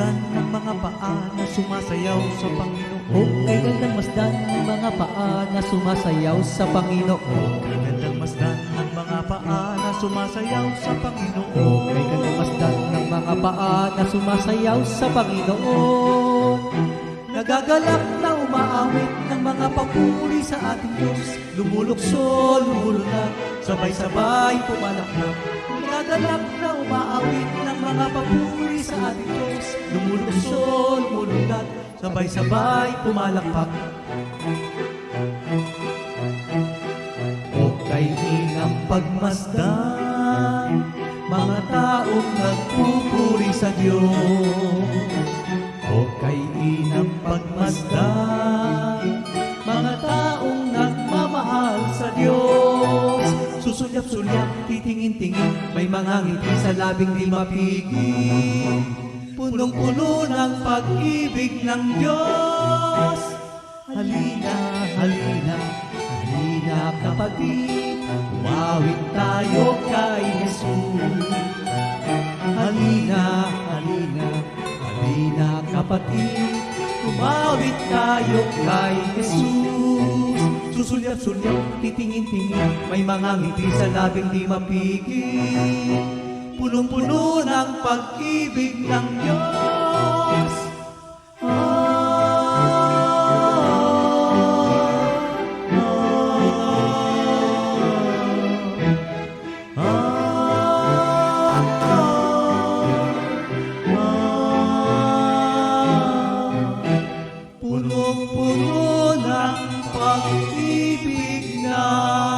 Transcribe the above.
masdan ng mga paa na sumasayaw sa Panginoon. O kay gandang masdan ng mga paa na sumasayaw sa Panginoon. Kay gandang masdan ng mga paa na sumasayaw sa Panginoon. O kay gandang masdan ng mga paa na sumasayaw sa Panginoon. Nagagalak na umaawit ng mga papuri sa ating Diyos. Lumulukso, lumulunod, sabay-sabay pumalakpak. Nagagalak na umaawit ng mga papuri sa ating Diyos. Lumulukso, lumulunod, sabay-sabay pumalakpak. O kay inang pagmasdan, mga taong nagpupuri sa Diyos. O kay inang pagmasdan, mga taong nagmamahal sa Diyos. Susulyap-sulyap, titingin-tingin, may mga ngiti sa labing di mapigil. Punong-puno ng pag-ibig ng Diyos. Halina, halina, halina kapatid, umawit tayo kay Jesus. Halina, halina, halina kapatid, umawit tayo kay Jesus. Susulyap-sulyap, titingin-tingin, may mga ngiti sa labing di mapigil. Punong-puno ng pag-ibig ng Diyos. Punong-puno ng pag-ibig ng